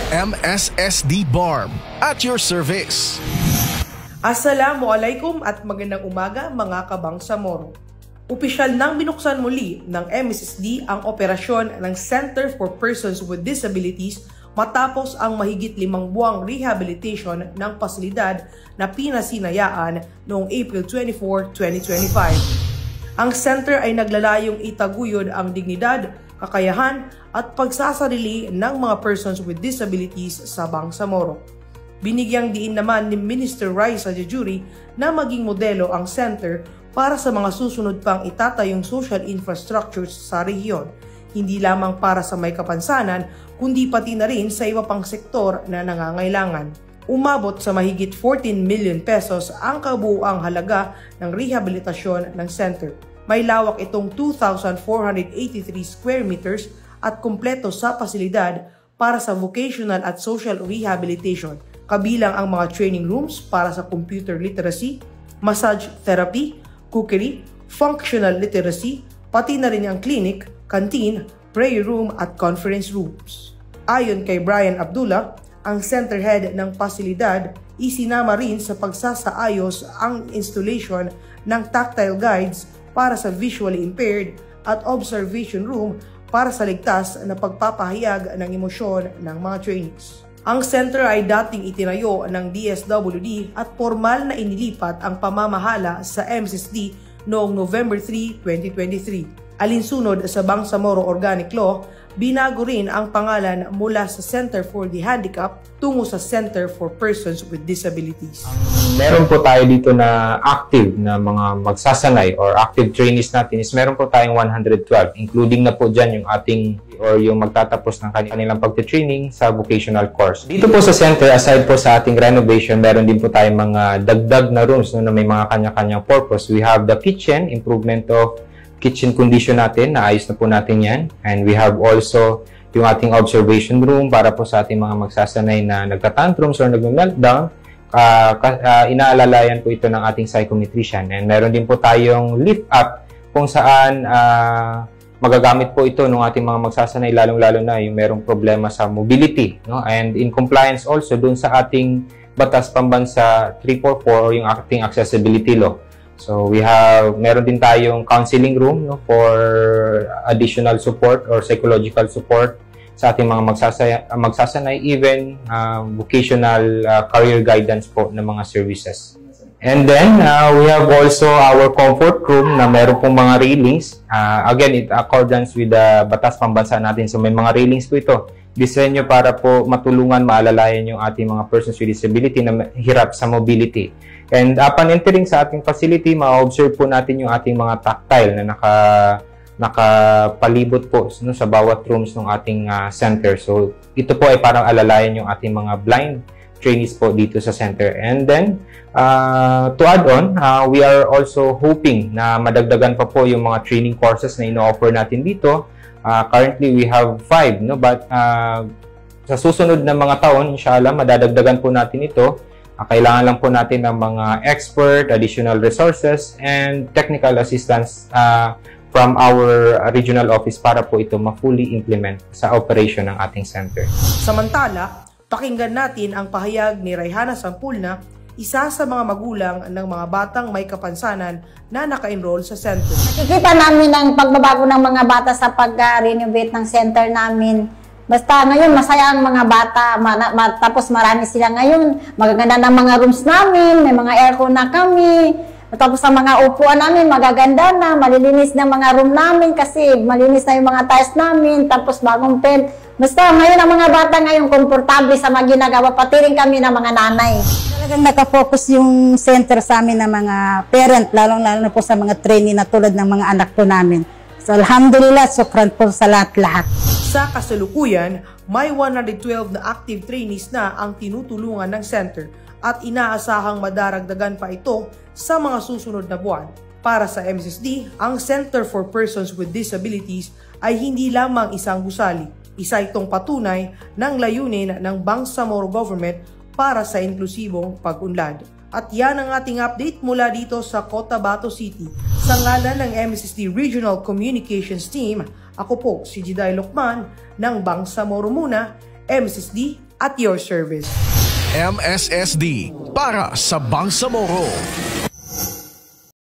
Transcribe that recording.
MSSD BARM at your service. Assalamualaikum at magandang umaga mga kabangsamoro. Opisyal nang binuksan muli ng MSSD ang operasyon ng Center for Persons with Disabilities matapos ang mahigit 5 buwang rehabilitation ng pasilidad na pinasinayaan noong April 24, 2025. Ang center ay naglalayong itaguyod ang dignidad, kakayahan at pagsasarili ng mga persons with disabilities sa Bangsamoro. Binigyang diin naman ni Minister Raisa Jejuri na maging modelo ang center para sa mga susunod pang itatayong social infrastructures sa rehiyon, hindi lamang para sa may kapansanan kundi pati na rin sa iba pang sektor na nangangailangan. Umabot sa mahigit 14 million pesos ang kabuuang halaga ng rehabilitasyon ng center. May lawak itong 2,483 square meters at kumpleto sa pasilidad para sa vocational at social rehabilitation, kabilang ang mga training rooms para sa computer literacy, massage therapy, cookery, functional literacy, pati na rin ang clinic, canteen, prayer room at conference rooms. Ayon kay Brian Abdullah, ang center head ng pasilidad, isinama rin sa pagsasaayos ang installation ng tactile guides para sa visually impaired at observation room para sa ligtas na pagpapahayag ng emosyon ng mga trainees. Ang center ay dating itinayo ng DSWD at formal na inilipat ang pamamahala sa MSSD noong November 3, 2023. Alinsunod sa Bangsamoro Organic Law, binago rin ang pangalan mula sa Center for the Handicapped tungo sa Center for Persons with Disabilities. Meron po tayo dito na active na mga magsasanay or active trainees natin is meron po tayong 112, including na po dyan yung ating or yung magtatapos ng kanilang pagte-training sa vocational course. Dito po sa center, aside po sa ating renovation, meron din po tayong mga dagdag na rooms na may mga kanya-kanyang purpose. We have the kitchen, improvement of kitchen condition natin, naayos na po natin yan. And we have also yung ating observation room para po sa ating mga magsasanay na nagtatantrums or nag-meltdown. Inaalalayan po ito ng ating psychometrician. And meron din po tayong lift up kung saan magagamit po ito ng ating mga magsasanay, lalong-lalo na yung merong problema sa mobility. No? And in compliance also dun sa ating Batas Pambansa 344 o yung ating accessibility law. So meron din tayong counseling room, no, for additional support or psychological support sa ating mga magsasanay, even vocational career guidance po ng mga services. And then we have also our comfort room na meron pong mga railings. Again, in accordance with the Batas Pambansa natin. So may mga railings po ito. Disenyo para po matulungan, maalalayan yung ating mga persons with disability na hirap sa mobility. And upon entering sa ating facility, ma-observe po natin yung ating mga tactile na nakapalibot po, no, sa bawat rooms ng ating center. So ito po ay parang alalayan yung ating mga blind trainees po dito sa center. And then, to add on, we are also hoping na madagdagan pa po yung mga training courses na ino-offer natin dito. Currently, we have 5, no? But sa susunod na mga taon, inshallah, madadagdagan po natin ito. Kailangan lang po natin ng mga expert, additional resources, and technical assistance from our regional office para po ito ma-fully implement sa operation ng ating center. Samantala, pakinggan natin ang pahayag ni Rayhana Sampulna, isa sa mga magulang ng mga batang may kapansanan na naka-enroll sa center. Nakikita namin ang pagbabago ng mga bata sa pag-renovate ng center namin. Basta ngayon masaya ang mga bata, tapos marami sila ngayon. Magaganda ng mga rooms namin, may mga aircon na kami. Tapos ang mga upuan namin, magaganda na, malilinis na mga room namin kasi malinis na yung mga tiles namin, tapos bagong paint. Basta ngayon ang mga bata ngayon komportable sa mga ginagawa, pati rin kami ng mga nanay. Talagang nakafocus yung center sa amin ng mga parent, lalong-lalo na po sa mga trainee na tulad ng mga anak po namin. So alhamdulillah, sukran po sa lahat-lahat. Sa kasalukuyan, may 112 na active trainees na ang tinutulungan ng center at inaasahang madaragdagan pa ito sa mga susunod na buwan. Para sa MSSD, ang Center for Persons with Disabilities ay hindi lamang isang gusali. Isa itong patunay ng layunin ng Bangsamoro Government para sa inklusibong pag-unlad. At yan ang ating update mula dito sa Cotabato City. Sa ngalan ng MSSD Regional Communications Team, ako po si Jiday Lokman ng Bangsamoro Muna, MSSD at your service. MSSD para sa Bangsamoro.